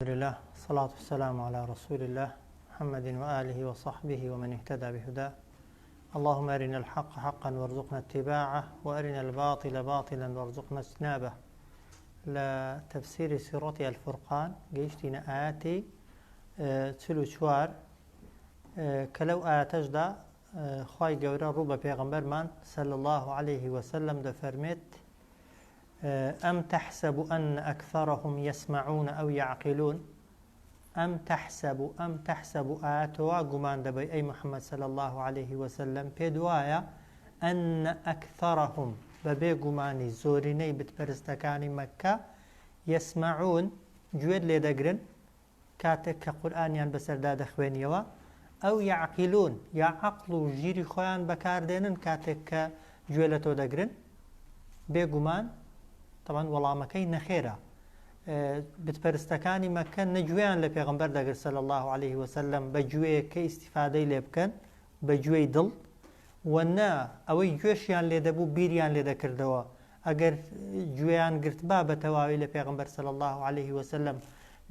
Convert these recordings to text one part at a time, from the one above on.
الحمد لله الصلاة والسلام على رسول الله محمد وآله وصحبه ومن اهتدى بهداه. اللهم أرنا الحق حقا وارزقنا اتباعه وأرنا الباطل باطلا وارزقنا اجتنابه. لتفسير سورة الفرقان قيشتنا آياتي تلو شوار كلو آياتجدا خواهي قورا روبا پیغمبر من صلى الله عليه وسلم دا فرميت أم تحسب أن أكثرهم يسمعون أو يعقلون. أم تحسب آتوا قمان دبي أي محمد صلى الله عليه وسلم بيدوايا أن أكثرهم ببي قماني زوريني بتبرستكاني مكة يسمعون جويد ليدقرن كاتك كقرآن بسر داد خوينيوا أو يعقلون يا عقل جيري خوان بكاردينن كاتك جويلتو دقرن بيقمان طبعا وڵامەکەی نەخێرە بتپەرستەکانی مەکە نەگوێیان لە پێغەمبەر دەگرت صلی الله عليه وسلم بە گوێیەک کە ئیستیفادەی لێ بکەن بە گوێی دڵ و نە ئەوەی گوێشیان لێ دەبوو بیریان لێ دەکردەوە ئەگەر گوێیان گرتبا بە تەواوی لە پێغەمبەر صلی الله عليه وسلم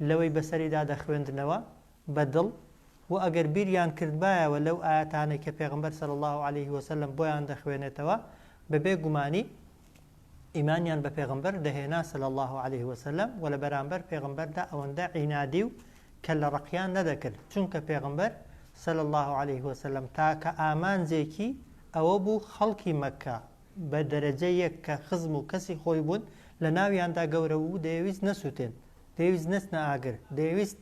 لەوەی بەسەریدا دەخوێندنەوە بە دڵ و ئەگەر بیریان کردبایەوە لەو ئاەتانەی کە پێغەمبەر صلی الله عليه وسلم بۆیان دەخوێنێتەوە بەبێ گومانی ئیمانیان بە پێغەمبەر دەهێنا صلی الله عليه وسلم و لە بەرامبەر پێغەمبەردا ئەوەندە عینادی و کە لە ڕقیان نەدەکرد چونکە پێغەمبەر صلی الله عليه وسلم تاکە ئامانجێکی ئەوە بوو خەڵکی مەکە بە دەرەجە یەک کە خزم و کەسی خۆی بوون لە ناویاندا گەورە بوو دەیویست نەسووتێن دەیویست نەچنە ئاگر دەیویست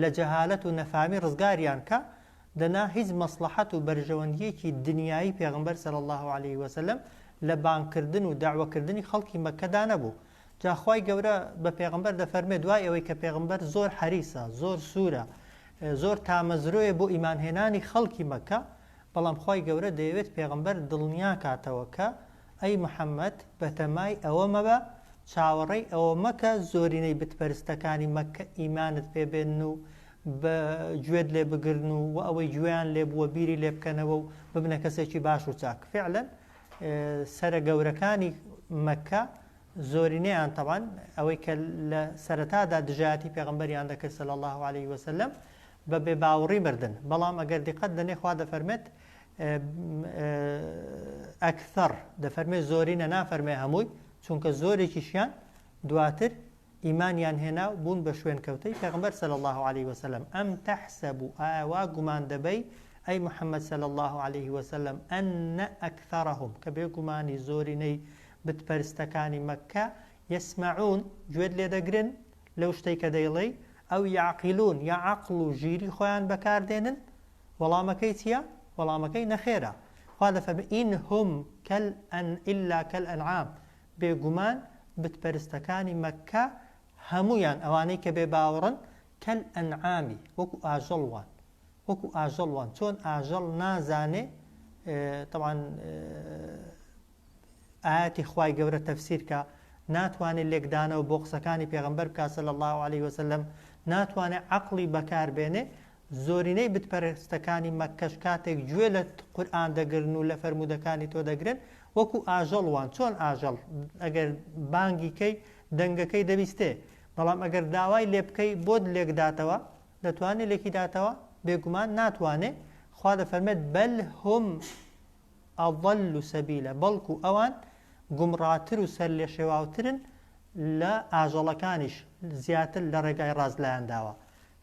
لە جەهالەت و نەفامی ڕزگاریان کە دەنا هیچ مەسلحەت و بەرژەوەندیەکی دنیایی پێغەمبەر صلی الله عليه وسلم لە بانکردن و داوەکردنی خەڵکی مەکەدا نەبوو. جا خوای گەورە بە پێغەمبەر دەفەرمێ دوای ئەوەی کە پێغەمبەر زۆر حەریسە زۆر سوورە زۆر تامەزرۆیە بۆ ئیمانهێنانی خەڵکی مەکە بەڵام خوای گەورە دەیەوێت پێغەمبەر دڵنیا کاتەوە کە ئەی محەممەد بەتەمای ئەوە مەبە چاوەڕێی ئەوە مەکە زۆرینەی بتپەرستەکانی مەکە ئیمانت پێبێن و بە گوێت لێ بگرن و ئەوەی گوێیان لێ بووە بیری لێ بکەنەوە و ببنە کەسێکی باش و چاک فعلا سرە گەورەکانی مەکە زۆرینەیان تەبان ئەوەی کە لە سەرەتادا دژایەتی پێغەمبەریان دەکرد صلی الله عليه وسلم بە بێباوەڕی مردن بەڵام ئەگەر دیقەت دەنێ خوا دەفەرمێت ئەکثەر دەفەرمێت زۆرینە نافەرمێ هەمووی چونکە زۆرێکیشیان دواتر ئیمانیان هێنا و بوون بە شوێن کەوتەی پێغەمبەر صلی الله عليه وسلم ئەم تەحسەب ئاوا گومان دەبەی أي محمد صلى الله عليه وسلم أن أكثرهم كبيقماني زوريني بتبرستكاني مكة يسمعون جويد لدقرن لو اشتيك ديلي أو يعقلون يا عقل جيري خوان بكار دينن ولا مكيتيا ولا مكي نخيرا هذا فإن هم إلا كالأنعام بيقمان بتبرستكاني مكة هميان أواني كبيباورن كالأنعامي وكو آجلوان وەکو ئاژەڵوان چۆن ئاژەڵ نازانێ طبعا ئاەتی خوای گەورە تەفسیر کە ناتوانێت لێکدانەوە بۆ قسەکانی پێغەمبەر بکات صلی الله عليه وسلم ناتوانێت عەقڵی بەکاربێنێ زۆرینەی بتپەرستەکانی مەکەش کاتێک گوێ لە قورئان دەگرن و لە فەرموودەکانی تۆ دەگرن وەکو ئاژەڵوان چۆن ئاژەڵ ئەگەر بانگی کەی دەنگەکەی دەبیستێ بەڵام ئەگەر داوای لێ بکەی بۆت لێکداتەوە دەتوانێت لێکی داتەوە بێگومان ناتوانێ خوا دەفەرمێت بەل هم ئەضەل سەبیلە بەڵکو ئەوان گومڕاتر و سەر لێ شێواوترن لە ئاژەڵەکانیش زیاتر لە ڕێگای ڕاست لایانداوە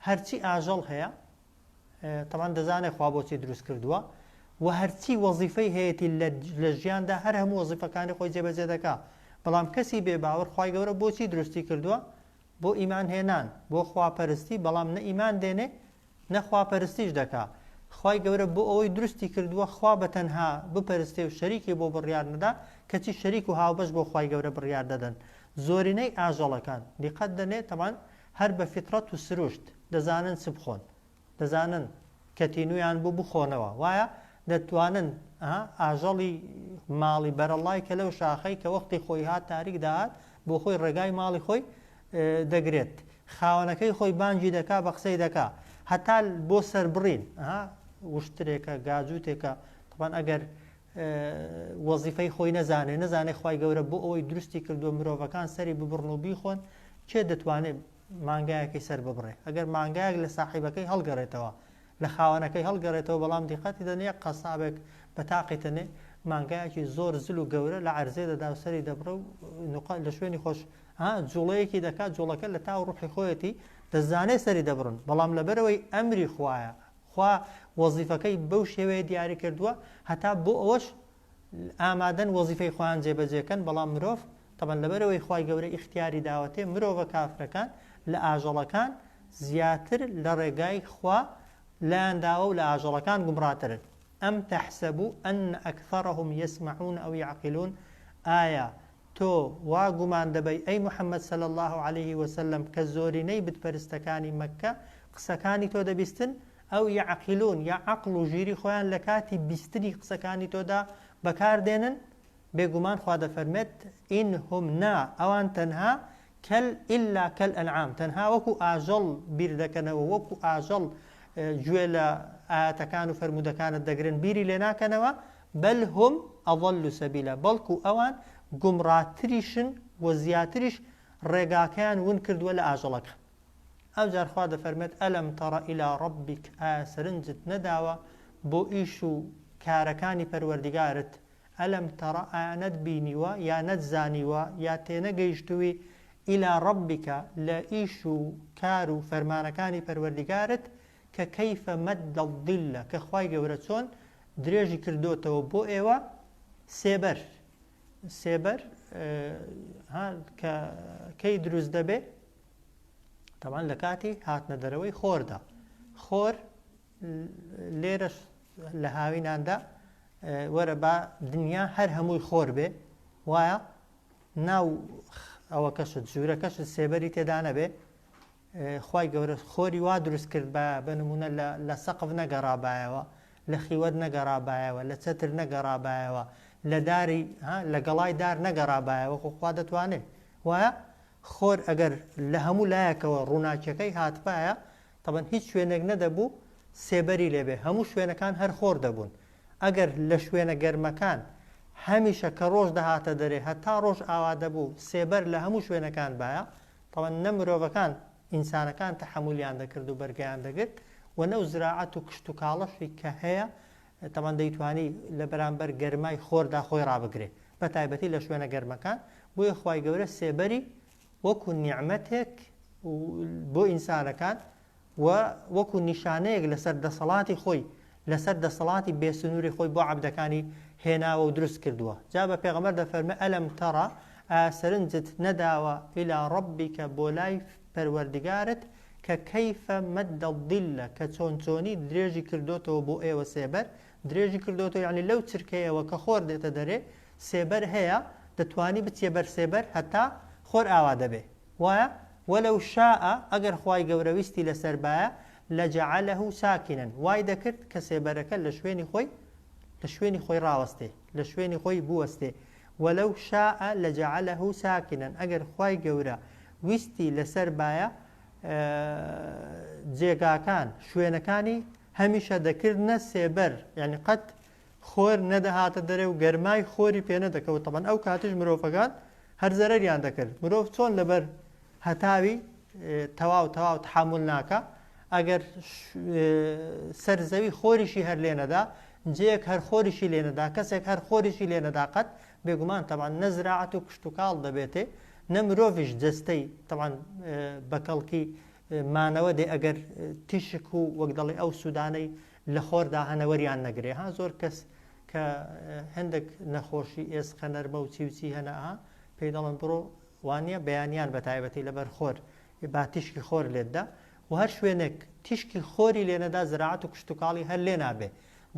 هەرچی ئاژەڵ هەیە تەمان دەزانێت خوا بۆچی دروست کردووە و هەرچی وەزیفەی هەیەی لە ژیاندا هەر هەموو وەزیفەکانی خۆی جێبەجێ دەکا بەڵام کەسی بێباوەڕ خوای گەورە بۆچی دروستی کردووە بۆ ئیمان هێنان بۆ خواپەرستی بەڵام نە ئیمان دێنێ نەخواپەرستیش دەکا خوای گەورە بۆ ئەوەی دروستی کردووە خوا بەتەنها بپەرستێ و شەریکی بۆ بڕیار نەدا کەچی شەریک و هاوبەش بۆ خوای گەورە بڕیار دەدەن زۆرینەی ئاژەڵەکان دیقەت دەنێت تەمان هەر بە فیترەت و سروشت دەزانن چ بخۆن دەزانن کەتینویان بوو بخۆنەوە وایە دەتوانن ئاژەڵی ماڵی بەرەڵای کە لەو شاخەی کە وەختی خۆی هات تاریک داهات بۆ خۆی ڕێگای ماڵی خۆی دەگرێت خاوەنەکەی خۆی بانگی دەکا بە قسەی دەکا هەتا بۆ سەر بڕین وشترێکە گاجووتێکە طبعا ئەگەر وەزیفەی خۆی نەزانێ خوای گەورە بۆ ئەوەی دروستی کردووە مرۆڤەکان سەری ببڕن و بیخۆن کێ دەتوانێت مانگایەکەی سەر ببڕێ ئەگەر مانگایەک لە ساحیبەکەی هەڵگەڕێتەوە لە خاوەنەکەی هەڵگەڕێتەوە بەڵام دیقەتی دەنێ قەسابێک بە تاقیتەنێ مانگایەکی زۆر زل و گەورە لە عەرزێ دەدا و سەری دەبڕە و لە شوێنی خۆش جوڵەیەکی دەکات جوڵەکە لە تاو ڕوحی خۆیەتی دەزانێ سەری دەبڕن بەڵام لەبەرەوەی ئەمری خوایە خوا وەزیفەکەی بەو شێوەیە دیاری کردووە هەتا بۆ ئەوەش ئامادەن وەزیفەی خۆیان جێبەجێکەن بەڵام مرۆڤ طبعا لەبەرەوەی خوای گەورە ئیختیاری داوەتێ مرۆڤە کافرەکان لە ئاژەڵەکان زیاتر لە ڕێگای خوا لایانداوە و لە ئاژەڵەکان گومڕاترن ئەم تەحسەبوو ئەن ئەکثەرەهم یەسمعون ئەو یعقلون ئایا تۆ وا گومان دەبەی ئەی محەممەد صلی الله عليه وسلم کە زۆرینەی بتپەرستەکانی مەککە قسەکانی تۆ دەبیستن ئەو یعقلون یا عەقڵ و ژیری خۆیان لە کاتی بیستنی قسەکانی تۆدا بەکاردێنن بێگومان خوا دەفەرمێت ئین هم نا ئەوان تەنها کەل ئیلا کەل ئەنعام تەنها وەکو ئاژەڵ بیر دەکەنەوە وەکو ئاژەڵ گوێ لە ئاەتەکان و فەرمودەکانت دەگرن بیری لێ ناکەنەوە بەل هم ئەضەلوا سەبیلا بەڵکو ئەوان گومڕاتریشن و زیاتریش ڕێگاکەیان ون کردووە لە ئاژەڵەکە ئەو جار خوا دەفەرمێت ئەلەم تەڕە ئیلا ڕەبیک ئایا سەرنجت نەداوە بۆ ئیش و کارەکانی پەروەردیگارت ئەلەم تەڕە ئایا نەتبینیوە یا نەتزانیوە یا تێنەگەیشتووی ئیلا ڕەبیکە لە ئیش و کار و فەرمانەکانی پەروەردیگارت کە کەیفە مەدە الظیلە کە خوای گەورە چۆن درێژی کردوتەوە بۆ ئێوە سێبەر کە کەی دروست دەبێ طبعا لە کاتی هاتنە دەرەوەی خۆردا خۆر لێرەش لە هاویناندا وەرە بە دنیا هەر هەمووی خۆر بێ وایە ناو ئەوە کەشت ژوورەکەشت سێبەری تێدا نەبێ خوای گەورە خۆری وا دروست کرد بە نمونە لە سەقف نەگەڕابایەوە لە خیوەت نەگەڕابایەوە لە چەتر نەگەڕابایەوە لە داری لە گەڵای دار نەگەڕابایەوە خوا دەتوانێت وایە خۆر ئەگەر لە هەموو لایەکەوە ڕووناکیەکەی هاتبایە طبعا هیچ شوێنێک نەدەبوو سێبەری لێبێ هەموو شوێنەکان هەر خۆر دەبوون ئەگەر لە شوێنە گەرمەکان هەمیشە کە ڕۆژ دەهاتە دەرێ هەتا ڕۆژ ئاوا دەبوو سێبەر لە هەموو شوێنەکان بایە طبعا نە مرۆڤەکان ئینسانەکان تەحەمولیان دەکرد و بەرگیان دەگرت و نەو زراعەت و کشت و کاڵەشی کە هەیە طبعا دەیتوانی لە بەرامبەر گەرمای خۆردا خۆی ڕابگرێ بە تایبەتی لە شوێنە گەرمەکان بۆیە خوای گەورە سێبەری وەکو نیعمەتێک بۆ ئینسانەکان و وەکو نیشانەیەک لەسەر دەسەڵاتی خۆی لەسەر دەسەڵاتی بێسنووری خۆی بۆ عەبدەکانی هێناوە و دروست کردووە جا بە پێغەمبەر دەفەرمێ ئەلەم تەڕە سەرنجت نەداوە ئیلا ڕەبیکە بۆ لای پەروەردیگارت کە کەیفە مەدە الظیلە کە چۆنی درێژی کردوتەوە بۆ ئێوە سێبەر درێژی کردوتەوە یعنی لەو چرکەیەوە کە خۆر دێتە دەرێ سێبەر هەیە دەتوانی بچێ بەر سێبەر هەتا خۆر ئاوا دەبێ وایە وەلەو شاء ئەگەر خوای گەورە ویستی لەسەر بایە لەجەعەلەه ساکینەن وای دەکرد کە سێبەرەکە لە شوێنی خۆی ڕاوەستێ لە شوێنی خۆی بوەستێ وەلەو شاء لەجەعەلەه ساکینەن ئەگەر خوای گەورە ویستی لەسەر بایە جێگاکان شوێنەکانی هەمیشە دەکردنە سێبەر یعنی قەت خۆر نەدەهاتە دەرێ و گەرمای خۆری پێ نەدەکەوت طبعا ئەو کاتیش مرۆڤەکان هەر زەرەریان دەکرد مرۆڤ چۆن لەبەر هەتاوی تەواو تحمل ناکە ئەگەر سەرزەوی خۆریشی هەر لێنەدا جێک هەر خۆریشی لێنەدا کەسێک هەر خۆریشی لێنەدا قەت بێگومان طبعا نە زراعەت و کشت و کاڵ دەبێتێ نە مرۆڤیش جەستەی طبعا بەکەڵکی مانەوە دێ ئەگەر تیشک و وەک دەڵێ ئەو سوودانەی لە خۆردا هەنەوەریان نەگرێ زۆر کەس کە هەندێک نەخۆشی ئێسقە نەرمە و چی هەنەها پێی دەڵێن بڕۆ وانە بەیانیان بە تایبەتی لەبەر خۆر با تیشکی خۆر لێتدا و هەر شوێنێک تیشکی خۆری لێنەدا زراعەت و کشت و کاڵی هەر لێ نابێ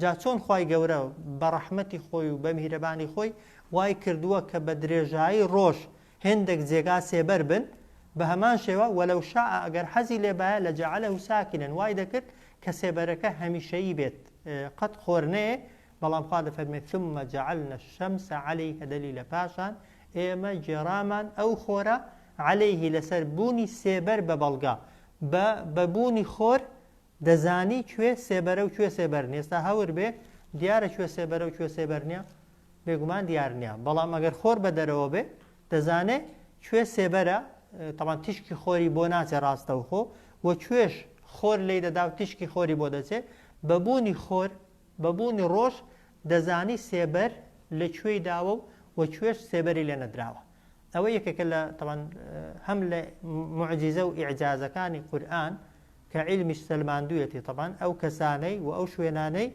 جا چۆن خوای گەورە بە ڕەحمەتی خۆی و بە میهرەبانی خۆی وای کردووە کە بە درێژایی ڕۆژ هێندێک جێگا سێبەر بن بە هەمان شێوە وەلەو شاء ئەگەر حەزی لێبایە لەجەعەلەه ساکینەن وای دەکرد کە سێبەرەکە هەمیشەیی بێت قەت خۆر نەیە بەڵام خوا دەفەرمێت ثم جعلنا الشمس عليه دلیلە پاشان ئێمە جێرامان ئەو خۆرە عليه لەسەر بوونی سێبەر بە بەڵگا بە بوونی خۆر دەزانی کوێ سێبەرە و کوێ سێبەر نیە ئێستا هەور بێ دیارە کوێ سێبەرە و کوێ سێبەر نییە بێگومان دیار نییە بەڵام ئەگەر خۆر بە دەرەوە بێ دەزانێ کوێ سێبەرە طبعا تشکی خۆری بۆ ناچێ ڕاستەوخۆ و کوێش خۆر لی دەدا و تشکی خۆری بۆ دەچێ بەبوونی خۆر بەبوونی ڕۆژ دەزانی سێبەر لەکوێی داوە و کوێش سێبەری لێ نەدراوە ئەوە یەکێکە لە طبعا هەم لە معجزە و ئیعجازەکانی قورئان کە عیلمیش سەلماندوویەتی طبعا ئەو کەسانەی و ئەو شوێنانەی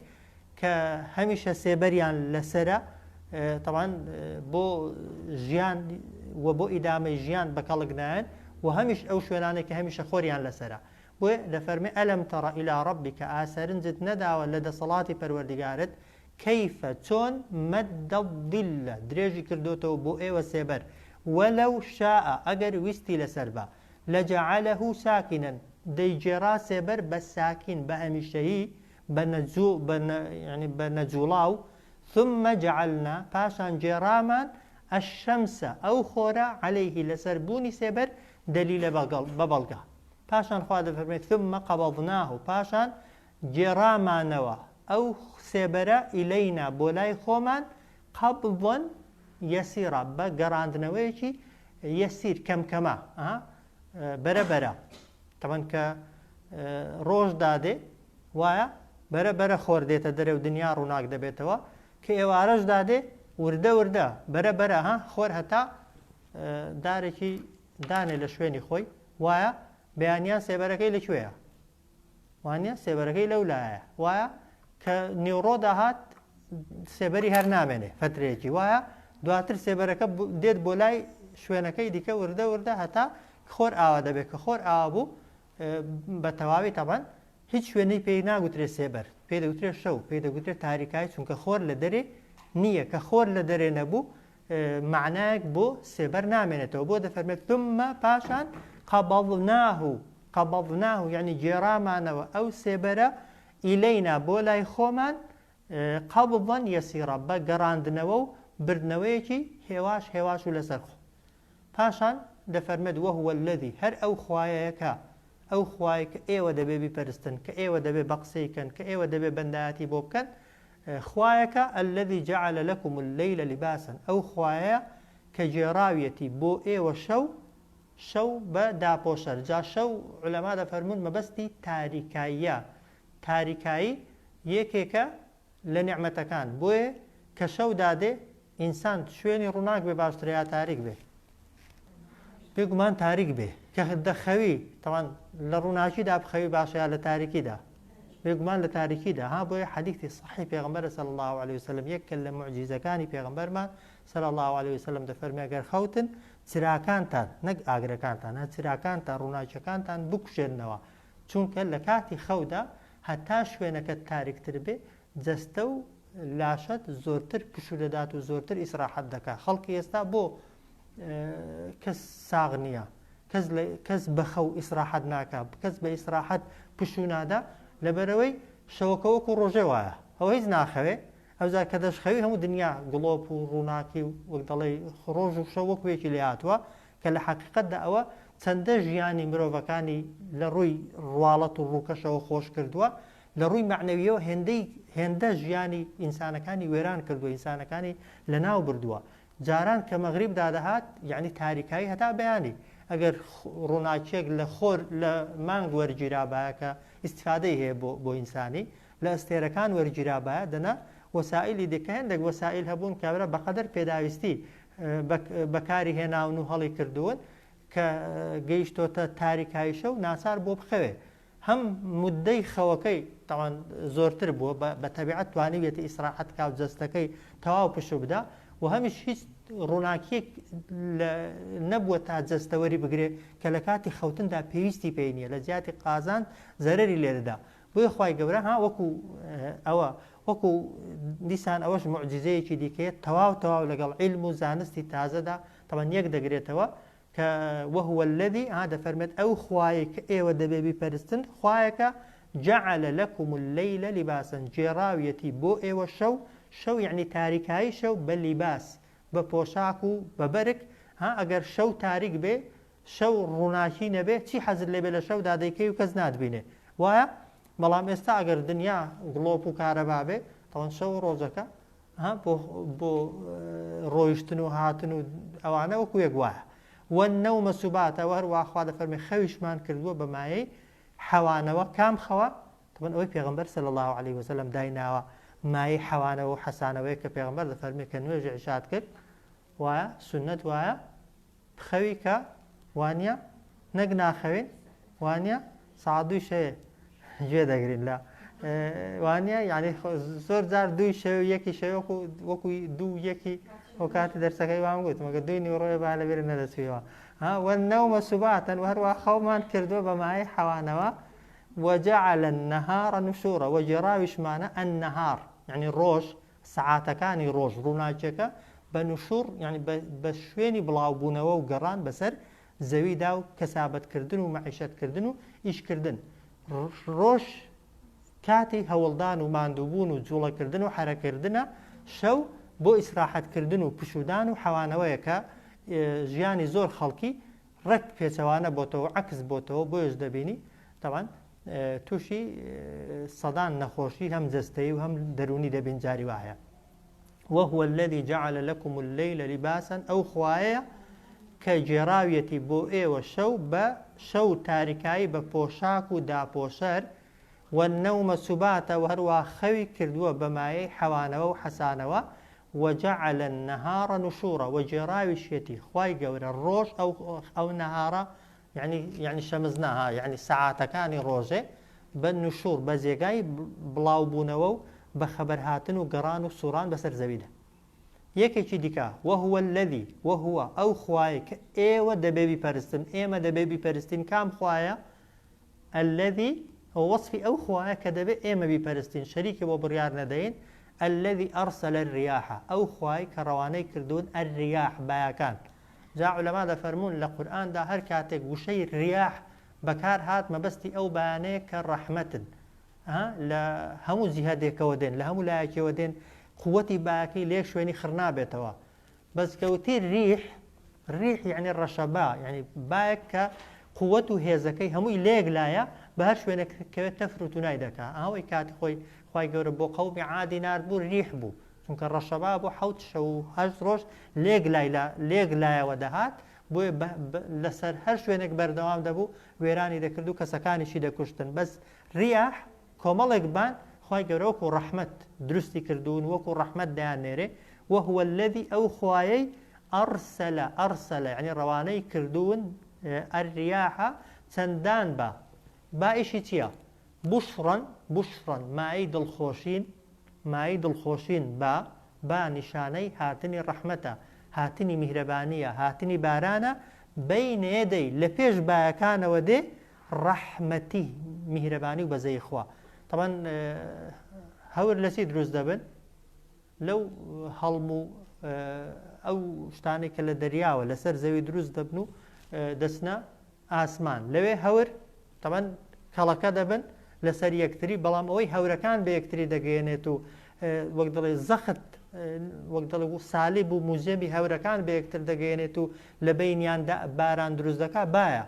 کە هەمیشە سێبەریان لەسرە طبعا بۆ ژیان و بۆ ئیدامەی ژیان بە کەڵک نایەن و هەمیش ئەو شوێنانێک کە هەمیشە خۆریان لەسرە بۆیە دەفەرمێ ئەلەم تەڕە ئیلا ڕەبیکە ئاسەرنجت نەداوە لە دەسەڵاتی پەروەردگارت کەیفە چۆن مەدە الظیلە درێژی کردوتەوە بۆ ئێوە سێبەر وەلەو شاءە ئەگەر ویستی لەسەر بە لەجەعەلەهو ساکینەن دەیجێڕا سێبەر بە ساکین بە هەمیشەیی بە نەجوڵاو ثم جعلنا پاشان جێڕامان الشەمسە ئەو خۆرە عەلەیهی لەسەر بوونی سێبەر دەلیلە بەبەڵگە پاشان خوا دەفەرمێت ثم قەبەضناه پاشان جێڕامانەوە ئەو سێبەرە ئیلەینا بۆ لای خۆمان قەبضەن یەسیرە بە گەڕاندنەوەیەکی یەسیر کەمکەمە بەرەبەرە طبعا کە ڕۆژ دادێ وایە بەرەبەرە خۆر دێتە دەرێ و دنیا ڕووناک دەبێتەوە کە ئێوارەش دادێ وردە وردە بەرەبەرە خۆر هەتا دارێکی دانێ لە شوێنی خۆی وایە بەیانیان سێبەرەکەی لەکوێیە وانە سێبەرەکەی لەولایە وایە کە نیوڕۆ داهات سێبەری هەر نامێنێ فترەیەکی وایە دواتر سێبەرەکە دێت بۆ لای شوێنەکەی دیکە وردە وردە هەتا خۆر ئاوا دەبێت کە خۆر ئاوا بوو بە تەواوی تەبەن هیچ شوێنەی پێی ناگوترێت سێبەر پێ دەگوترێت شەو پێ دەگوترێت تاریکایی چونکە خۆر لە دەرێ نییە کە خۆر لە دەرێ نەبوو معنایەک بۆ سێبەر نامێنێتەوە بۆ دەفەرمێت ثمە پاشان قەبەضناه یعنی جێڕامانەوە ئەو سێبەرە ئیلەینا بۆ لای خۆمان قەبضەن یەسیرە بە گەڕاندنەوە و بردنەوەیەکی هێواش هێواش و لەسەرخۆ پاشان دەفەرمێت وەهوە الەذی هەر ئەو خوایەکە ئەو خوای کە ئێوە دەبێ بیپەرستن کە ئێوە دەبێ بەقسەیکەن کە ئێوە دەبێ بەندایەتی بۆ بکەن خوایەکە الەذی جەعەلە لەکم اللەیلە لیباسن ئەو خوایە کە جێڕاویەتی بۆ ئێوە شەو بە داپۆشەر جا شەو عولەما دەفەرمون مەبەستی تاریکاییە تاریکایی یەکێکە لە نعمەتەکان بۆیە کە شەو دادێ ئینسان شوێنی ڕووناک بێ باشتریا تاریک بێ بێگومان تاریک بێ کە دەخەوی تەوان لە ڕووناکیدا بخەوی باشەیە لە تاریکیدا بێگومان لە تاریکیدا بۆیە حەدیثی صحیح پێغەمبەر صلی الله عليه وسلم یەکە لە موعجیزەکانی پێغەمبەرمان صلی الله عليه وسلم دەفەرمێ ئەگەر خەوتن چراکانتان نەک ئاگرەکانتان چراکانتان ڕووناکیەکانتان بکوژێننەوە چونکە لە کاتی خەودا هەتا شوێنەکە تاریکتر بێ جەستە و لاشەت زۆرتر پشو دەدات و زۆرتر ئیسراحەت دەکات خەڵکی ئێستا بۆ کەس ساغ نییە کەس بەخەو ئیسراحەت ناکات کەس بە ئیسراحەت پشو نادا لەبەرەوەی شەوەکە وەکو ڕۆژێ وایە ئەوە هیچ ناخەوێ ئەوزار کە دەشخەوی هەموو دنیا گڵۆپ و ڕووناکی و وەک دەڵێ ڕۆژ و شەو وەکوێکی لێ هاتووە کە لە حەقیقەتدا ئەوە چەندە ژیانی مرۆڤەکانی لە ڕووی ڕواڵەت و ڕووکەشەوە خۆش کردووە لە ڕووی معنەویەوە هێندە ژیانی ئینسانەکانی وێران کردووە ئینسانەکانی لە ناو بردووە جاران کە مەغریب دادەهات یعنی تاریکایی هەتا بەیانی ئەگەر ڕووناکیەک لە خۆر لە مانگ وەرگیرابایە کە ئیستیفادەی هەیە بۆ ئینسانی لە ئەستێرەکان وەرگیرابایە دەنا وەسائلی دیکە هەندێک وەسائل هەبوون کابرا بەقەدەر پێداویستی بەکاری هێناون و هەڵی کردوون کە گەیشتۆتە تاریکایی شەو ناچار بۆ بخەوێ هەم مدەی خەوەکەی تاوان زۆرتر بووە بە تەبیعەت توانیوێتی ئیسراحەت کا و جەستەکەی تەواو پشو بدا و هەمیش هیچ ڕووناکیەک نەبووە تا جەستەوەری بگرێ کە لە کاتی خەوتندا پێویستی پێی نییە لە جیاتی قازان زەرەری لێدەدا بۆیە خوای گەورە وەکو ئەوە وەکو دیسان ئەوەش معجزەیەکی دیکەیە تەواو لەگەڵ عیلم و زانستی تازەدا تەوان یەک دەگرێتەوە کە وەهوە الەذی دەفەرمێت ئەو خوایە کە ئێوە دەبێ بیپەرستن خوایەکە جەعەلە لەکم اللەیلە لیباسن جێڕاویەتی بۆ ئێوە شەو یعنی تاریکایی شەو بە لیباس بە پۆشاک و بە بەرگ ئەگەر شەو تاریک بێ شەو ڕووناکی نەبێ چی حەزر لێبێ لە شەودا دەیکەی و کەس ناتبینێ وایە بەڵام ئێستا ئەگەر دنیا گڵۆپ و کارەبا بێ تەوان شەو ڕۆژەکە بۆ ڕۆیشتن و هاتن و ئەوانە وەکو یەک وایە والنوم سباتا وهروە خوا دەفەرمێ خەویشمان کردووە بە مایەی حەوانەوە کام خەوە طبعا ئەوەی پێغەمبەر صلی الله عليه وسلم دایناوە مایەی حەوانەوە و حەسانەوەی کە پێغەمبەر دەفەرمێ کە نوێژی عیشات کرد وایە سنەت وایە بخەوی کە وانە نەک ناخەوێن وانە ساعت دوی شەیە گوێ دەگرین لە وانە یعنی زۆر جار دوی شەوە یەکی شەوە وەکوی دوو یەکی ئەو کاتی دەرسەکەی وام گوت مەگە دوی نیوڕۆیە با لەبێر نەدەچویەوە والنوم سباتا وهروە خەومان کردووە بە مایەی حەوانەوە وجعل النهار نشورا وجراوشمانە النهار يعني ڕۆژ سعاتەکانی ڕۆژ ڕووناکیەکە بە نوشور يعني بە شوێنی بڵاوبوونەوە و گەڕان بەسەر زەویدا و کەسابەتکردن و مەعیشەتکردن و ئیشکردن ڕۆژ کاتی هەوڵدان و ماندووبوون و جوڵەکردن و حرەکردنە شەو بۆ ئیسراحەتکردن و پشودان و حەوانەوەیە کە ژیانی زۆر خەڵکی ڕەت پێچەوانە بۆتەوە عەکس بۆتەوە بۆیش دەبینی طبعا تووشی سەدان نەخۆشی هەم جەستەیی و هەم دەرونی دەبین جاری وایە وهو الذي جعل لكم الليل لباسا ئەو خوایە کە جێراویەتی بۆ ئێوە شەو بە شەو تاریکایی بە پۆشاک و داپۆشەر والنوم سباتا وهروە خەوی کردووە بە مایەی حەوانەوە و حەسانەوە وجعل النهار نشورا وجێراویشێتی خوای گەورە ڕۆژ ئەو نەهارە يعني شەمزناها يعني سعاتەکانی ڕۆژێ بە نوشور بە جێگای بڵاوبوونەوە و بە خەبەرهاتن و گەڕان و سوڕان بەسەر زەویدا یەکێکی دیکە وهو الذي وهو ئەو خوایە کە ئێوە دەبێ بیپەرستن ئێمە دەبێ بیپەرستین کام خوایە الذي وەصفی ئەو خوایە کە دەبێ ئێمە بیپەرستین شەریکی بۆ بڕیار نەدەین الذي أرسل الرياح أو خواي كرواني كردون الرياح بايكان جاء علماء دەفەرمون لە قورئاندا هەر کاتێک وشەی ریاح بەکار هات مەبەستی ئەو بەیانەیە کە ڕەحمەتن لە هەموو جیهەدێکەوە دێن لە هەموو لایەکەوە دێن قووەتی باەکەی لێک شوێنی خڕنابێتەوە بەس کەوتی ریح یعنی ڕەشەبا یعنی باەک کە قووەت و هێزەکەی هەمووی لێک لایە بە هەر شوێنەکەوێت تەفروت و نای دەکا ئەوەی کاتی خۆی خوای گەورە بۆ قەومی عادی نارد بوو ریح بوو چونکە ڕەشەبا بۆ حەوت شەو و هەشت ڕۆژ لێک لایەوە دەهات بۆیە لەسەر هەر شوێنێک بەردەوام دەبوو وێرانی دەکرد و کەسەکانیشی دەکوشتن بەس ریاح کۆمەڵێک بان خوای گەورە وەکو ڕەحمەت دروستی کردوون وەکو ڕەحمەت دەیانێرێ وهو الذي ئەو خوایەی ئەرسەلە یعنی ڕەوانەی کردوون الرياح چەندان با ئیشی چییە بوشڕەن مای دڵخۆشین با نیشانەی هاتنی ڕەحمەتە هاتنی میهرەبانیە هاتنی بارانە بەینە یەدەی لە پێش بایەکانەوە دێ ڕەحمەتی میهرەبانی و بەزەی خوا طبعا هەور لەچی دروست دەبن لەو هەڵم و ئەو شتانێک کە لە دەریاوە لەسەر زەوی دروست دەبن و دەچنە ئاسمان لەوێ هەور طبعا کەڵەکە دەبن لەسەر یەکتری بەڵام ئەوەی هەورەکان بە یەکتری دەگەێنێت و وەک دەڵێ زەخت وەک دەڵێ و سالیب و موزەمی هەورەکان بە یەکتر دەگەێنێت و لە بینیاندا باران دروست دەکات باە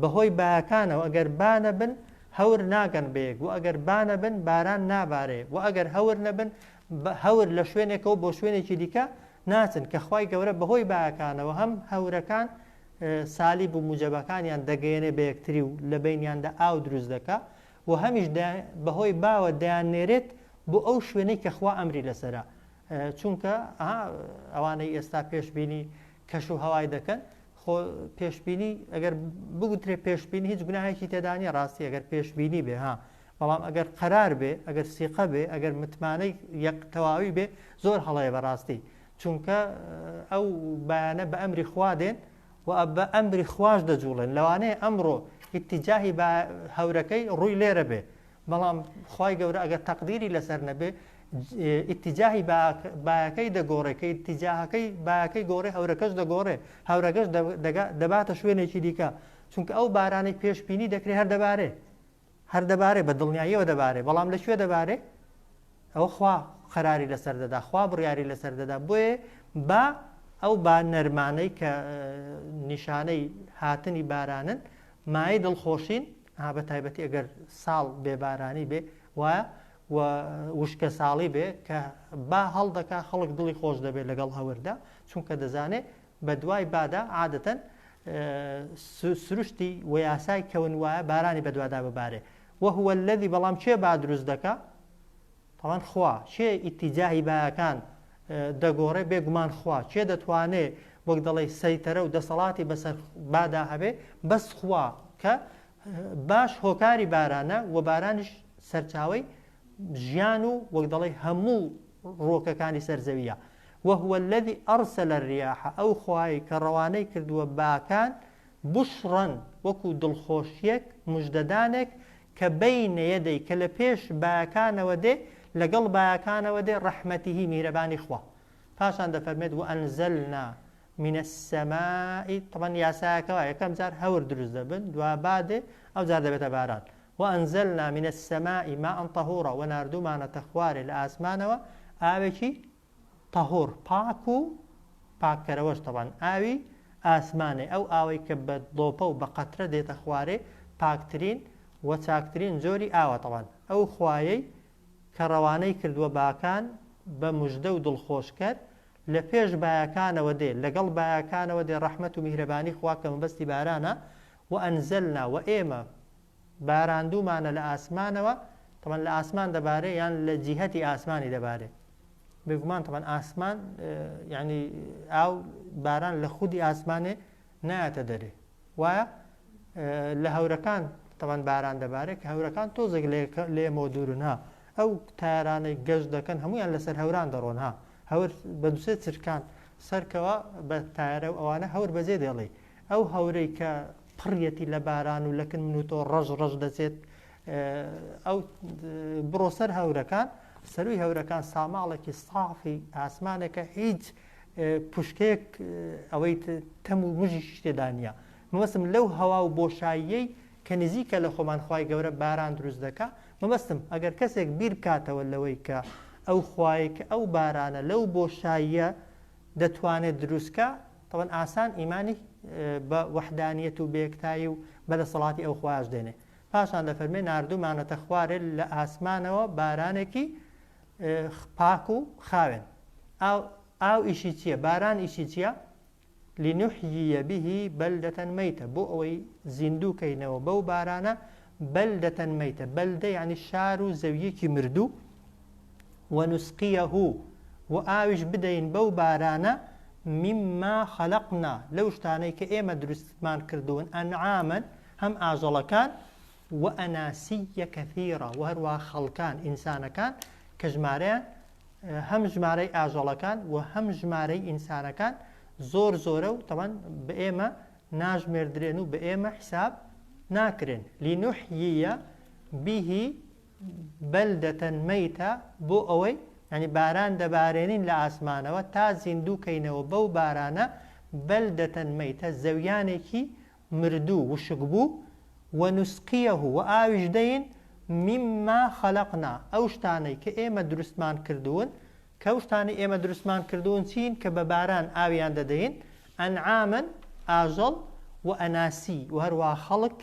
بەهۆی باەکانەوە ئەگەر بانە بن هەور ناگەن بەیەک و ئەگەر بانە بن باران نابارێ و ئەگەر هەور نەبن هەور لە شوێنێکەوە بۆ شوێنێکی دیکە ناچن کە خوای گەورە بەهۆی باەکانەوە هەم هەورەکان سالیب و موجەبەکانیان دەگەێنێ بە یەکتری و لە بینیاندا ئاو دروست دەکات و هەمیش بەهۆی باوە دەیانێرێت بۆ ئەو شوێنەی کە خوا ئەمری لەسەرە چونکە ئەوانەی ئێستا پێشبینی کەش و هەوای دەکەن خۆ پێشبینی ئەگەر بگوترێ پێشبینی هیچ گوناهێکی تێدا نیە ڕاستی ئەگەر پێشبینی بێ بەڵام ئەگەر قەرار بێ ئەگەر سیقە بێ ئەگەر متمانەی یەک تەواوی بێ زۆر هەڵەیە بەڕاستی چونکە ئەو بەیانە بە ئەمری خوا دێن و بە ئەمری خوش دەجوڵێن لەوانەیە ئەمڕۆ ئیتیجاهی بە هەورەکەی ڕووی لێرە بێ بەڵام خوای گەورە ئەگەر تەقدیری لەسەر نەبێ ئیتیجاهی باەکەی دەگۆڕێ کە ئیتیجاهەکەی باەکەی گۆڕێ هەورەکەش دەگۆڕێ هەورەکەش دەباتە شوێنێکی دیکە چونکە ئەو بارانەی پێشبینی دەکرێت هەر دەبارێ بە دڵنیاییەوە دەبارێ بەڵام لەکوێ دەبارێ ئەوە خوا قەراری لەسەر دەدا خوا بڕیاری لەسەر دەدا بۆیە با ئەو با نەرمانەی کە نیشانەی هاتنی بارانن مای دڵخۆشین بە تایبەتی ئەگەر ساڵ بێبارانی بێ وایە و وشکە ساڵی بێ کە با هەڵدەکا خەڵک دڵی خۆش دەبێت لەگەڵ هەوردا چونکە دەزانێت بە دوای بادا عادەتەن سروشتی و یاسای کەون وایە بارانی بەدوادا ببارێ وهو الذي بەڵام چێ با دروست دەکا طبعا خوا چێ ئیتیجاهی بایەکان دەگۆڕێ بێگومان خوا چێ دەتوانێت وەک دەڵێ سەیتەرە و دەسەڵاتی بەسەر بادا هەبێ بەس خوا کە باش هۆکاری بارانە و بارانش سەرچاوەی ژیان و وەک دەڵێ هەموو ڕۆکەکانی سەرزەویە وهو الذي أرسل الرياح أو خواي كرواني كردوا باكان بشرا وكو دلخوشيك مجددانك كبين يدي كلبيش باكان ودي لقل باكان ودي رحمته ميرباني خوا فاشان دفرميد وأنزلنا من السماء طبعا يا ساكوا كم زار هور دروز دبن دوا بعد أو زار دبت باران وأنزلنا من السماء ماء طهورا وناردو معنا تخوار الآسمان وآبشي طهور باكو باكروش طبعا آوي آسماني أو آوي كبد ضوبة وبقطرة دي تخواري باكترين وتاكترين زوري آوى طبعا أو خوايي كرواني كردوا باكان بمجدو دلخوش كر لپیش باکان ودي لقل باکان ودي رحمة ومهرباني خواك مبستي بارانا وأنزلنا وإيما باراندو معنا لآسمان طبعا لآسمان دباري يعني لجهة آسماني دباري بگومان طبعا آسمان يعني أو باران لخودي آسماني ناتا داري و لهوركان طبعا باران دباري كهوركان توزق لي مودورنها أو تاراني قج دكن همو يعني لسر هوران درونها هور بدوسه سرکان سرکوا به تایره و آنها هور بزید یالی او هوری که پریتی لباران و لکن منو تو رج دست او بروسر هورکان سروی هورکان ساماله که صافی آسمانه که هیچ پشکک اویت تمو مجیش دانیا مثلا لو هوا و بوشایی کنزیک لخوان خوای جوره باران دروز دکا مثلا اگر کسی بیر کاته ولا ویکا أو خوايك أو بارانا لو بوشاية دتواني دروسكا طبعا آسان إيماني بوحدانية وبيكتاي بدا صلاتي أو خواج ديني فاشان دفرمي ناردو معنا تخواري لآسمانه بارانكي باكو خاوين أو إشيتيا باران إشيتيا لنحيي به بلدة ميتة بو أوي زندو كينو بو بارانا بلدة ميتة بلدة يعني الشارو زويكي مردو ونسقيه وآوش بدين بو بارانا مما خلقنا لو اشتاني كإيما درستمان كردون أنعاما هم آجلكان وأناسية كثيرة وهروا خلقان إنسانا كان كجماريان هم جماري آجلكان وهم جماري إنسانا كان زور زورو طبعا بإيما ناجمر درينو بإيما حساب ناكرين لنحيي به بلدة ميتة بو أوي يعني باران دبارينين لآسمانه تا زندو كينو بو بارانا بلدة ميتة زويانكي مردو وشقبو ونسقيه وآوجدين مما خلقنا أوشتاني كإيما درستمان كردون كوشتاني إيما درستمان كردون سين كبباران آويان ددين أنعاما آجل وأناسي وهروا خلق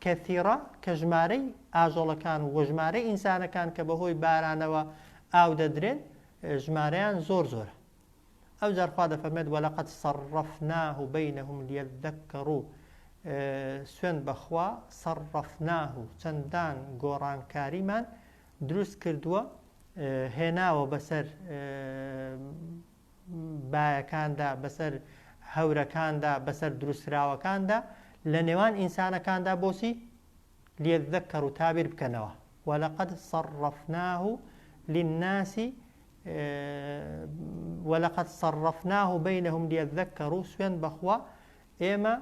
كثيرة كجماري آجل كان وجماري إنسان كان كبهوي بارانا أو ددرين جماريان زور زور أو زرفادة فمد ولقد صرفناه بينهم ليذكروا سوين بخوا صرفناه چندان گۆڕان کاریمان دروست کردووە هێناوە بەسەر بایەکاندا بەسەر هەورەکاندا بەسەر دروستراوەکاندا لە نێوان ئینسانەکاندا بۆچی ليذكروا تابير بكنوا ولقد صرفناه للناس ولقد صرفناه بينهم ليذكروا سوين بخوا إما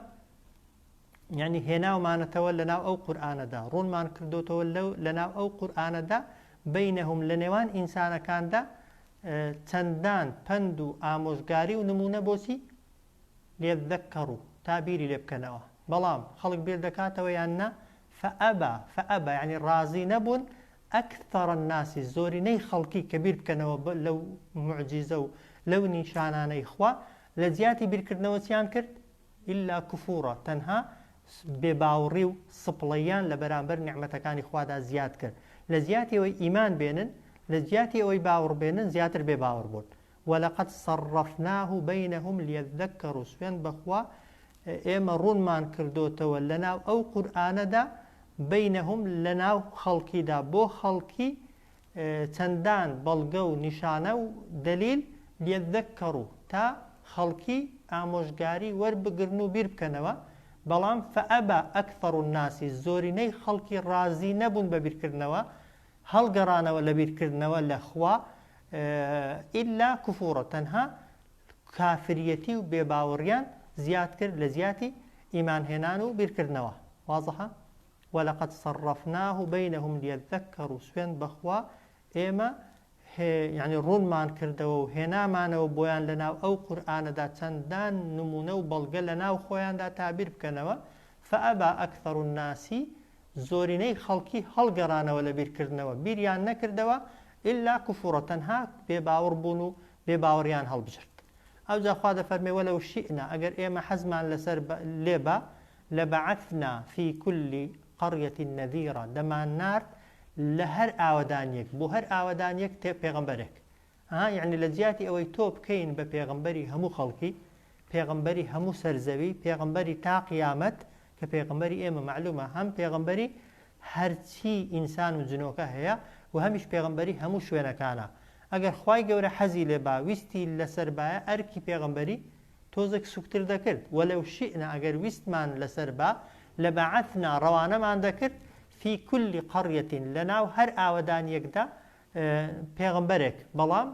يعني هنا وما نتولى أو قرآن دا رون ما نكردو تولوا لنا أو قرآن دا بينهم لنوان إنسان كان دا تندان پندو آموزگاری ونمونه بوسي ليذكروا تابيري لبكنوا بلام خلق بير دكاته ويانا فأبى يعني رازي نبون أكثر الناس الزوري ني خلقي كبير بكنوا لو معجزة لو نشاناني إخوة لزياتي بيركردنوا سيان كرد إلا كفورة تنها بباوري وصبليان لبرامبر نعمتكان إخوادا زياد كرد لزياتي وي إيمان بينن لزياتي وي باور بينن زياتر بباور بون ولقد صرفناه بينهم ليذكروا سوين بخوا ئێمە ڕوونمان کردوتەوە لەناو ئەو قورئانەدا بینەهم لەناو خەڵکیدا بۆ خەڵکی چەندان بەڵگە و نیشانە و دەلیل لێذەکەڕوو تا خەڵکی ئامۆژگاری وەربگرن و بیر بکەنەوە بەڵام فەئەبا ئەکثەڕ الناسی زۆرینەی خەڵکی ڕازی نەبوون بە بیرکردنەوە هەڵگەڕانەوە لە بیرکردنەوە لە خوا ئیلا کوفوڕە تەنها کافریەتی و بێباوەڕیان زیاد کرد لە زیاتی ئیمانهێنان و بیرکردنەوە وازەحە وەلەقەد صەرەفناه بەینەهم لیەذەکەڕوا سوێن بەخوا ئێمە یعنی ڕوونمان کردەوە و هێنامانەوە بۆیان لەناو ئەو قورئانەدا چەندان نمونە و بەڵگە لەناو خۆیاندا تابیر بکەنەوە فەئەبا ئەکثەڕ الناسی زۆرینەی خەڵکی هەڵگەڕانەوە لە بیرکردنەوە بیریان نەکردەوە ئیلا کوفوڕە تەنها بێباوەڕ بوون و بێباوەڕیان هەڵبژرد ئەوجا خوا دەفەرمێ وەلەو شئنا ئەگەر ئێمە حەزمان لەسەر لێبە لەبەعەثنا فی کولی قەڕیەة نەذیرا دەمان نارد لە هەر ئاوەدانیەک بۆ هەر ئاوەدانیەک پێغەمبەرێک یعنی لە جیاتی ئەوەی تۆ بکەین بە پێغەمبەری هەموو خەڵکی پێغەمبەری هەموو سەرزەوی پێغەمبەری تا قیامەت کە پێغەمبەری ئێمە معلومە هەم پێغەمبەری هەرچی ئینسان و جنۆکە هەیە و هەمیش پێغەمبەری هەموو شوێنەکانە ئەگەر خوای گەورە حەزی لێبا ویستی لەسەر بایە ئەرکی پێغەمبەری تۆزێک سوکتر دەکرد وەلەو شئنا ئەگەر ویستمان لەسەر با لەبەعەثنا ڕەوانەمان دەکرد فی کولی قەڕیەة لەناو هەر ئاوەدانیەکدا پێغەمبەرێک بەڵام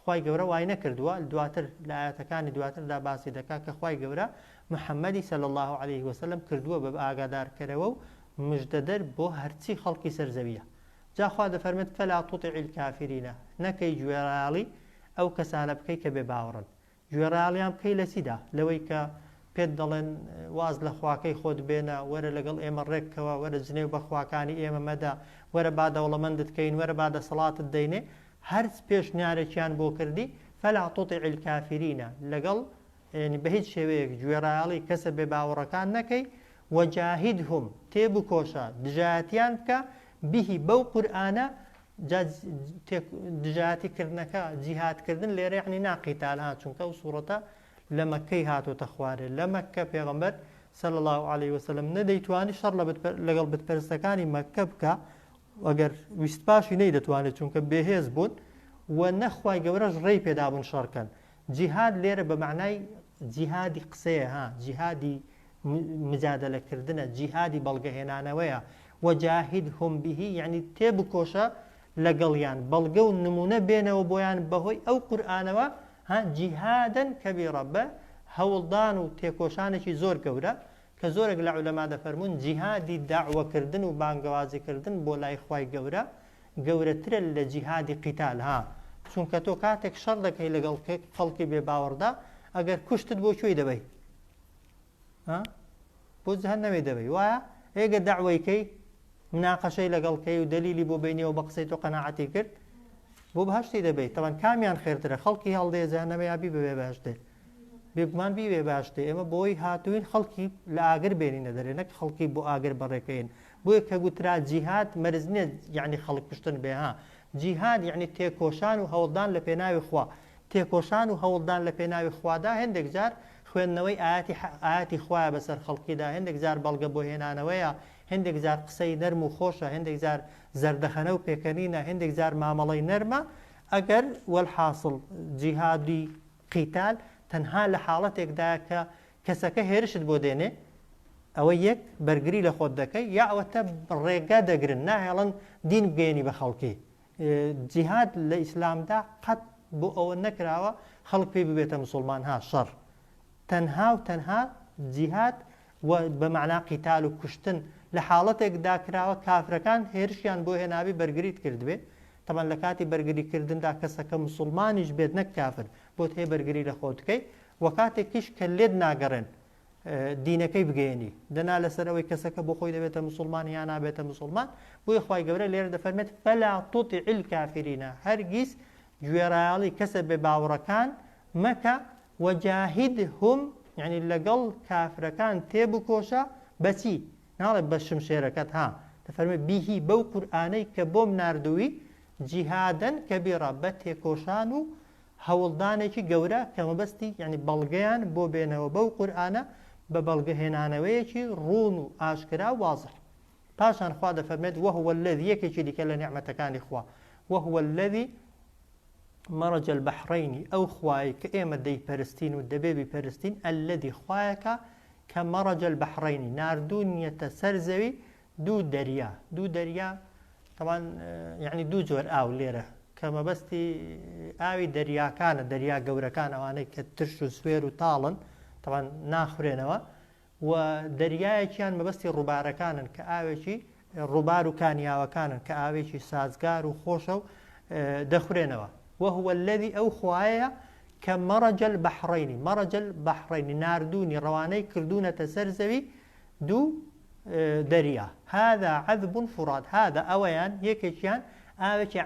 خوای گەورە وای نەکردووە دواتر لە ئاەتەکانی دواتردا باسی دەکات کە خوای گەورە محەممەدی صلی الله عليه وسلم کردووە بە ئاگادارکەرەوە و مژدەدەر بۆ هەرچی خەڵکی سەرزەویە جاخوا دەفەرمێت فەلا تطع الکافرینە نەکەی گوێڕایاڵی ئەو کەسانە بکەی کە بێباوەڕن گوێڕایاڵیان بکەی لە چیدا لەوەی کە پێت دەڵێن واز لە خواکەی خۆت بێنە وەرە لەگەڵ ئێمە ڕێککەوە وەرە جنێو بە خواکانی ئێمە مەدا وەرە با دەوڵەمەندت کەین وەرە با دەسەڵاتت دەینێ هەر پێشنیارێکیان بۆ کردی فەلا تطع الکافرینە لەگەڵ بە هیچ شێوەیەک گوێڕایاڵی کەسە بێباوەڕەکان نەکەی وەجاهیدهم تێبکۆشە دژایەتیان بکە بیهی بەو قورئانە دژایەتیکردنەکە جیهادکردن لێرە یعنی ناقیتال چونکە ئەو سوورەتە لە مەکەی هاتوتە خوارێ لە مەککە پێغەمبەر صلی الله عليه وسلم نەدەیتوانی شەڕ لەگەڵ بتپەرستەکانی مەککە بکە ئەگەر ویست پاشی نەیدەتوانێت چونکە بێهێز بوون و نەخوای گەورەش ڕێی پێدابوون شەڕکەن جیهاد لێرە بە معنای جیهادی قسەیە جیهادی مجادلەکردنە جیهادی بەڵگەهێنانەوەیە وەجاهیدهم بیهی یعنی تێبکۆشە لەگەڵیان بەڵگە و نمونە بێنەوە بۆیان بەهۆی ئەو قورئانەوە جیهادن کەبیڕە بە هەوڵدان و تێکۆشانێکی زۆر گەورە کە زۆرێک لە عولەما دەفەرمون جیهادی داعوەکردن و بانگەوازیکردن بۆ لای خوای گەورە گەورەترە لە جیهادی قیتال چونکە تۆ کاتێک شەڕ دەکەی لەگەڵ خەڵکی بێباوەڕدا ئەگەر کوشتت بۆ کوێی دەبەی بۆ جەهەنەمێ دەبەی وایە ئێگە داعوەیکەی مناقەشەی لەگەڵکەی و دەلیلی بۆ بینیەوە بە قسەی تۆ قەناعەتی کرد بۆ بەهەشتی دەبێت تەوان کامیان خێرترە خەڵکی هەڵدەیە جەهەنەمە یا بێ باشتێ بێگومان بێ باشتێ ئێمە بۆی هاتوین خەڵکی لە ئاگر بێنینە دەرێ نەک خەڵکی بۆ ئاگر بەڕێکەین بۆیە کە گوترا جیهاد مەرز نییە یعنی خەڵک کوشتن بێ جیهاد یعنی تێکۆشان و هەوڵدان لە پێناوی خوا تێکۆشان و هەوڵدان لە پێناوی خوادا هەندێک جار خوێندنەوەی ئاەتی خوایە بەسەر خەڵکیدا هەندێک جار بەڵگە بۆ هێنانەوەیە هەندێک جار قسەی نەرم و خۆشە هەندێک جار زەردەخەنە و پێکەنینە هەندێک جار مامەڵەی نەرمە ئەگەر وەلحاصل جیهادی قیتال تەنها لە حاڵەتێکدا کە کەسەکە هێرشت بۆ دێنێ ئەوە یەک بەرگری لە خۆت دەکەی یا ئەوەتە ڕێگا دەگرن ناهێڵن دین بگەێنی بە خەڵکی جیهاد لە ئیسلامدا قەت بۆ ئەوە نەکراوە خەڵک پێی ببێتە مسلمان شەڕ تەنها و تەنها جیهاد بە معنا قیتال و کوشتن لە حاڵەتێکدا کراوە کافرەکان هێرشیان بۆ هێنابی بەرگریت کردبێ تەمان لە کاتی بەرگریکردندا کەسەکە مسلمانیش بێت نەک کافر بۆ هەیە بەرگری لە خۆتکەی و کاتێکیش کە لێت ناگەڕێن دینەکەی بگەێنی دەنا لەسەر ئەوەی کەسەکە بۆ خۆی دەبێتە مسلمان یان نابێتە مسلمان بۆیە خوای گەورە لێرە دەفەرمێت فەلا تطع الکافرینە هەرگیز گوێڕایاڵی کەسە بێ باوەڕەکان مەکە وەجاهیدهم یعنی لەگەڵ کافرەکان تێبکۆشە بەچی ناڵێت بە شمشێرەکەت دەفەرمێت بیهی بەو قورئانەی کە بۆم ناردووی جیهادن کەبیڕە بە تێکۆشان و هەوڵدانێکی گەورە کە مەبەستی یعنی بەڵگەیان بۆ بێنەوە بەو قورئانە بە بەڵگەهێنانەوەیەکی ڕوون و ئاشکرا و واضح. پاشان خوا دەفەرمێت وهو الذي یەکێکی دیکە لە نیعمەتەکانی خوا وهو الذي مرج البحرين أو خواي كإما دي برستين والدبيبي برستين الذي خوايك كمرج البحرين نار دنيا سرزوي دو دريا طبعا يعني دو جور آو ليرة كما بستي آوي دريا كان دريا قورا كان أواني كترشو سوير وطالن طبعا ناخرينوا ودريا كان ما بستي الربار كان كآوي الربار كان يا وكان كآوي سازقار وخوشو دخرينوا وهو الذي أو خوايا كمرج البحرين مرج البحرين ناردوني رواني كردونة سرزوي دو دريا هذا عذب فراد هذا أويان يكيشان آوكي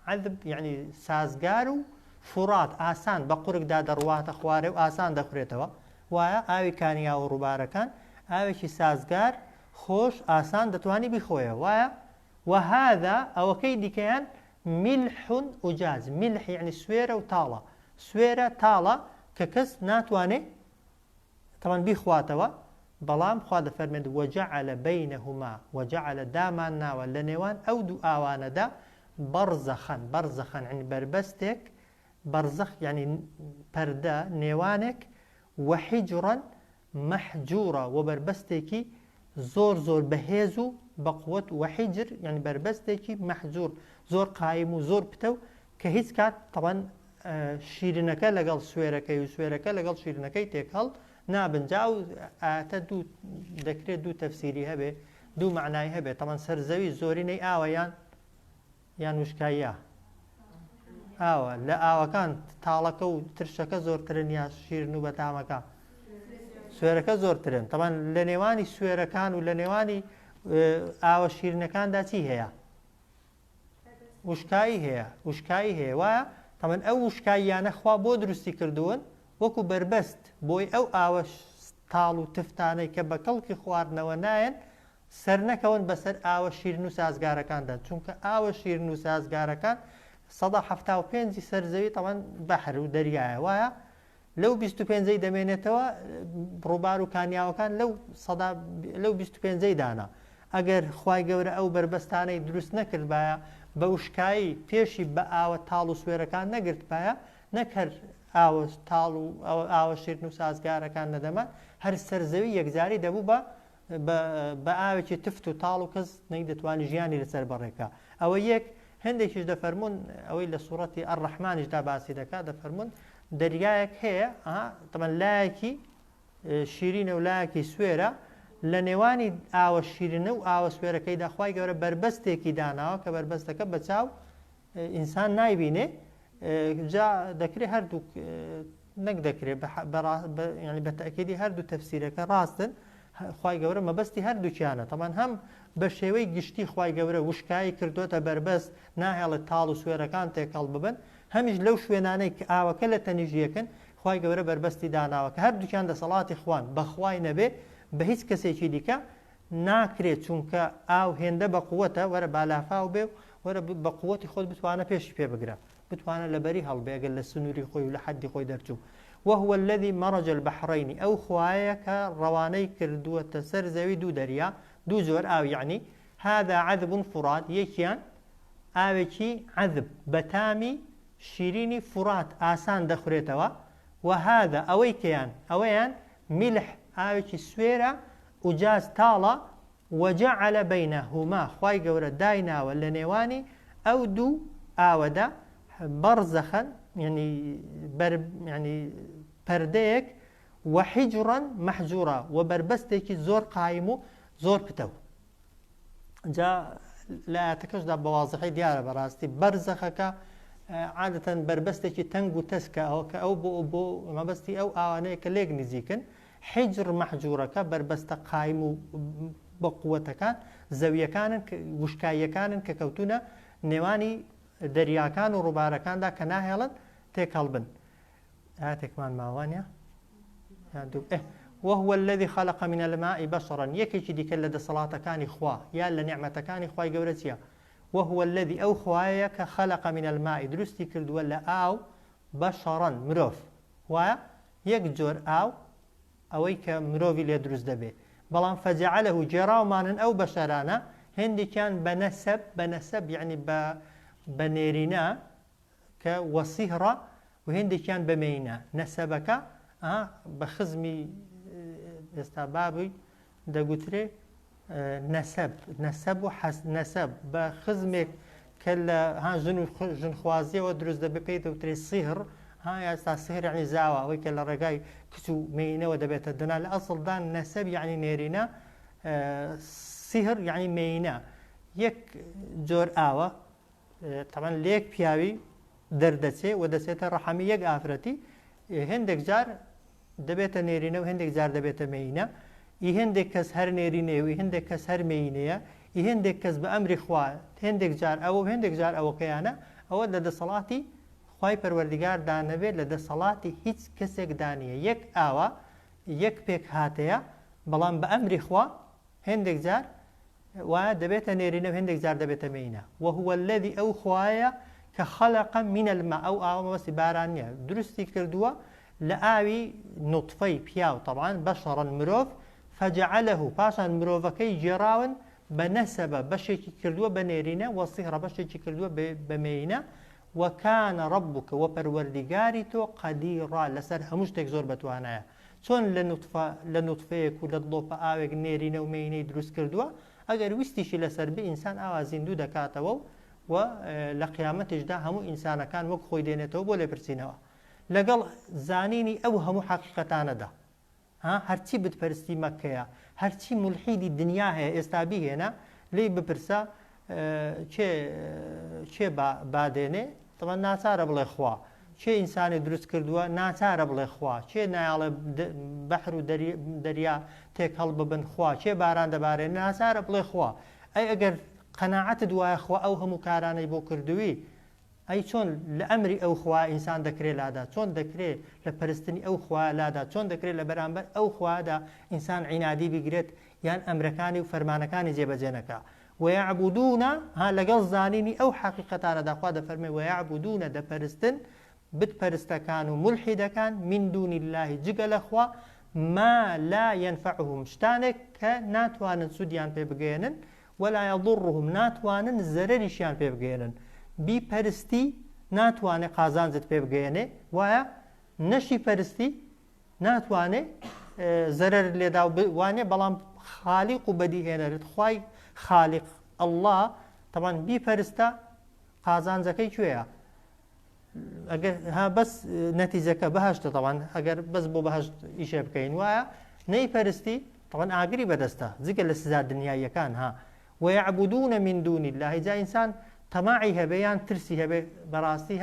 عذب يعني سازقارو فراد آسان بقرق دا دروات أخواري وآسان دخريتوا وآيا آوي كانيا وربارا كان آوكي سازقار خوش آسان دتواني بخويا وآيا وهذا أو كيدي كيان ملح أجاز ملح يعني سويرة وطالة سويرة طالة ككس ناتواني طبعا بيخواتوا بلام خواد فرمد وجعل بينهما وجعل دامانا واللنوان أو دو آوانا دا برزخا يعني بربستك برزخ يعني بردا نيوانك وحجرا محجورا وبربستكي زور بهيزو بقوة وحجر يعني بربستكي محجور زور قايم وزور بتو كهيس كات طبعا شيرينكا لقال سويركا وسويركا لقال شيرينكا تيكال نابن جاو دو ذكري دو تفسيري هبه دو معناي هبه طبعا سرزوي زوريني آوة يان وشكايا آوة لا آوة كان تالكا وترشكا زور ترن يا شيرنو بتامكا سويركا زور ترن طبعا لنيواني سويركان ولنيواني آوة شيرنكان دا چی هيا وشكاي هي وایە طبعا ئەو وشکاییانە خوا بۆ دروستی کردوون وەکو بربەست بۆی ئەو ئاوە تاڵ و تفتانەی کە بە کەڵکی خواردنەوە نایەن سەر نەکەون بەسەر ئاوە شیرن و سازگارەکاندا چونکە ئاوە شیرن و سازگارەکان 175 سەرزەوی طبعا بەحر و دەریایە وایە لەو 25 دەمێنێتەوە ڕووبار و کانیاوەکان لەو 25 دانا ئەگەر خوای گەورە ئەو بربەستانەی دروست نەکرد بایە بە وشکایی پێشی بە ئاوە تاڵ و سوێرەکان نەگرت پایە نەکرد ئاوە تاڵ و ئاوە شیرن و سازگارەکان نەدەما هەر سەرزەوی یەکجاری دەبوو بە ئاوێکی تفت و تاڵ و کەس نەی دەتوانانی ژیانی لەسەر بەڕێکە ئەوە یەک هەندێکیش دەفەرمون ئەوەی لە سوورەتی ئەڕەحمانیشدا باسی دەکات دەفەرمون دەریایەک هەیە تەمەن لایەکی شیرینە و لایەکی سوێرە لە نێوانی ئاوە شیرنە و ئاوە سوێرەکەیدا خوای گەورە بربەستێکی داناوە کە بربەستەکە بە چاو ئینسان نایبینێ جا دەکرێت هەردوو نەک دەکرێت ینی بە تەکیدی هەردوو تەفسیرەکە ڕاستن خوای گەورە مەبەستی هەردووکیانە تەمان هەم بە شێوەی گشتی خوای گەورە وشکایی کردوتە بربەست ناهێڵێت تاڵ و سوێرەکان تێکەڵ ببن هەمیش لەو شوێنانەی کە ئاوەکە لە تەنیژیەکەن خوای گەورە بربەستی داناوە کە هەردووکیان دەسەڵاتی خوان بەخوای نەبێ بە هیچ کەسێکی دیکە ناکرێت چونکە ئاو هێندە بە قووەتە وەرە بالافاو بێ وەرە بە قووەتی خۆت بتوانە پێشی پێ بگرە بتوانە لەبەری هەڵبێ ئەگەر لە سنووری خۆی و لە حەدی خۆی دەرچوو وهو الذي مرج البحرين ئەو خوایە کە ڕەوانەی کردووەتە سەر زەوی دوو دەریا دوو جۆر ئاو یعنی هذا عذب فرات یەکیان ئاوێکی عذب بەتامی شیرینی فرات ئاسان دەخورێتەوە وهذا ئەوەی کەیان ئەوەیان ملح ئاوێکی سوێرە وجاز تاڵە وجعل بينهما خوای گەورە دایناوە لە نێوانی ئەو دوو ئاوەدا بەرزەخەن يعني پەردەیەک وحجرا محجورا وبربەستێکی زۆر قایم و زۆر پتە جا لە ئاەتەکەشدا بەوازحی دیارە بەڕاستی بەرزەخەکە عادەتەن بربەستێکی تەنگ و تەسکە کە ئەو بۆ مەبەستی ئەو ئاوانەیە کە لێک نزیکن حجر مەحجوورەکە بربەستە قایم و بە قووەتەکان زەویەکانن وشکاییەکانن کە کەوتونە نێوانی دەریاکان و ڕووبارەکاندا کە ناهێڵن تێکەڵ بن هاتێکمان ماوانە وهو الذي خلق من الماء بشرا یەکێکی دیکە لە دەسەڵاتەکانی خوا یان لە نیعمەتەکانی خوای گەورە چییە وهو الذي ئەو خوایە کە خلق من الماء دروستی کردووە لە ئاو بەشەڕەن مرۆڤ وایە یەک جۆر ئاو ئەوەی کە مرۆڤی لێ دروست دەبێت بەڵام فەجعله جێراومانن ئەو بەشەرانە هێندێکیان بە نەسەب یعنی بە نێرینە کە وەسیهڕە و هێندێکیان بە مەینە نەسەبەکە بە خزمی ئێستا بابووی دەگوترێ نەسەب و نەسەب بە خزمێک کە لە ژنخوازیەوە دروست دەبێت پێی دەوترێت سیهڕ ئێستا سیهر یعنی زاوە ئەوەی کە لە ڕێگای کچ و مەینەوە دەبێتە دنا لە ئەسڵدان نەسەب یعنی نێرینە سیهر یعنی مەینە یەک جۆر ئاوە تەمان لێک پیاوی دەردەچێ و دەچێتە ڕەحەمی یەک ئافرەتی هێندێک جار دەبێتە نێرینە و هێندێک جار دەبێتە مەینە هێندێک کەس هەر نێرینەیە و هێندێک کەس هەر مەینەیە هێندێک کەس بە ئەمری خوا هێندێک جار ئەوە و هێندێک جار ئەوەکەیانە ئەوە لە دەسەڵاتی خوای پەروەردگار دانەبێت لە دەسەڵاتی هیچ کەسێک دانیە یەک ئاوە یەک پێک هاتەیە بەڵام بە ئەمری خوا هێندێک جار وایە دەبێتە نێرینە و هێندێک جار دەبێتە مەینە وهو الذي ئەو خوایە کە خەلق من الماء ئەو ئاوە مەبەستی باران نییە دروستی کردووە لە ئاوی نوتفەی پیاو طبعاً بەشەڕەن مرۆڤ فەجعله پاشان مرۆڤەکەی جێراون بە نەسەبە بەشێکی کردووە بە نێرینە وەسیهڕە بەشێکی کردووە بە مەینە وەکانە ڕەبوکە وە پەروەردیگاری تۆ قەدیڕا لەسەر هەموو شتێک زۆر بەتوانایە چۆن لە نوتفەیەک و لە دڵۆپە ئاوێک نێرینە و مەینەی دروست کردووە ئەگەر ویستیشی لەسەر بێ ئینسان ئاوا زیندوو دەکاتەوە و لە قیامەتیشدا هەموو ئینسانەکان وەک خۆی دێنێتەوە بۆ لێپرسینەوە لەگەڵ زانینی ئەو هەموو حەقیقەتانەدا هەرچی بتپەرستی مەکەیە هەرچی مولحیدی دنیا هەیە ئێستا بیهێنە لێی بپرسە چێ بادێنێ طبعا ناچارە بڵێ خوا چێ ئینسانی دروست کردووە ناچارە بڵێ خوا چێ نایاڵێ بەحر و دەریا تێک هەڵ ببن خوا چێ باران دەبارێن ناچارە بڵێ خوا ئەی ئەگەر قەناعەتت وایە خوا ئەو هەموو کارانەی بۆ کردووی ئەی چۆن لە ئەمری ئەو خوا ئینسان دەکرێت لادا چۆن دەکرێت لە پەرستنی ئەو خوا لادا چۆن دەکرێت لە بەرامبەر ئەو خوادا ئینسان عینادی بگرێت یان ئەمرەکانی و فەرمانەکانی جێبەجێ نەکا ويعبدون لەگەڵ زانینی ئەو حەقیقەتانەدا خوا دەفەرمێ ويعبدون دەپەرستن بتپەرستەکان و مولحیدەکان من دون الله جگە لە خوا ما لا ينفعهم شتانێک کە ناتوانن سودیان پێ بگەێنن ولا يضرهم ناتوانن زەرەریشیان پێ بگەێنن بیپەرستی ناتوانێت قازانجت پێ بگەێنێ وایە نەشی پەرستی ناتوانێت زەرەر لێدا وانێ بەڵام خالیق و بەدیهێنەرت خوای خالق الله طبعا بیپەرستە قازانجەکەی کوێیە ئەگەر بەس نەتیجەکە بەهەشتە طبعا ئەگەر بەس بۆ بەهەشت ئیشێ بکەین وایە نەیپەرستی طبعا ئاگری بەدەستە جگە لە سزا دنیاییەکان ويعبدون من دون الله جا ئینسان تەماعی هەبێ یان ترسی هەبێ بەڕاستی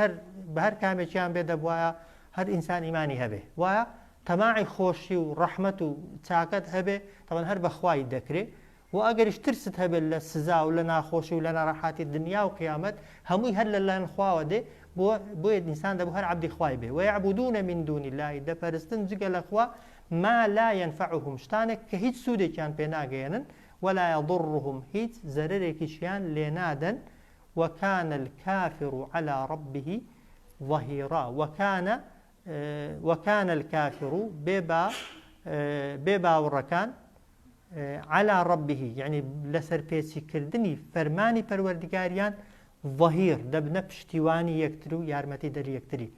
بە هەر کامێکیان بێ دەبوایە هەر ئینسان ئیمانی هەبێ وایە تەماعی خۆشی و ڕەحمەت و چاکەت هەبێ طبعا هەر بەخوای دەکرێت و ئەگەریش ترست هەبێت لە سزا و لە ناخۆشی و لە ناڕەحاتی دنیا و قیامەت هەمووی هەر لەلایەن خواوە دێ بۆیە ئینسان دەبوو هەر عەبدی خوای بێ ويعبدون من دون الله دەپەرستن جگە لە خوا ما لا ينفعهم شتانێک کە هیچ سوودێکیان پێ ناگەێنن ولا يضرهم هیچ زەرەرێکیشیان لێ نادەن وكان الكافر على ربه ظهيرا وكان الكافر بێبا وڕەکان على ربه يعني لەسەر پێچی کردنی فەرمانی پەروەردگاریان ظهير دەبنە پشتیوانی یەکتر و یارمەتی دەری یەکتری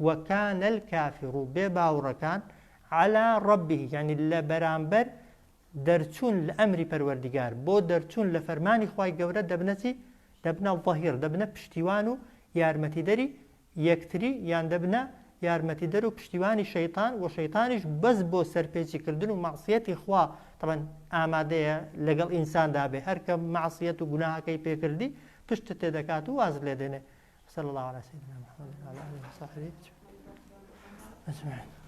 وكان الكافر بێبا وڕەکان على ربه يعني لە بەرامبەر دەرچوون لە ئەمری پەروەردگار بۆ دەرچوون لە فەرمانی خوای گەورە دەبنە ظهير دەبنە پشتیوان و یارمەتی دەری یەکتری یان دەبنە یارمەتی دەر و پشتیوانی شەیطان و شەیطانیش بەس بۆ سەرپێچی کردن و مەعسیەتی خوا طبعا ئامادەیە لەگەڵ ئینساندا بێ هەر کە مەعسیەت و گوناهەکەی پێکردی پشتت تێدەکات و واز لێ دێنێ صلى الله على سيدنا محمد وعلى آله وصحبه أجمعين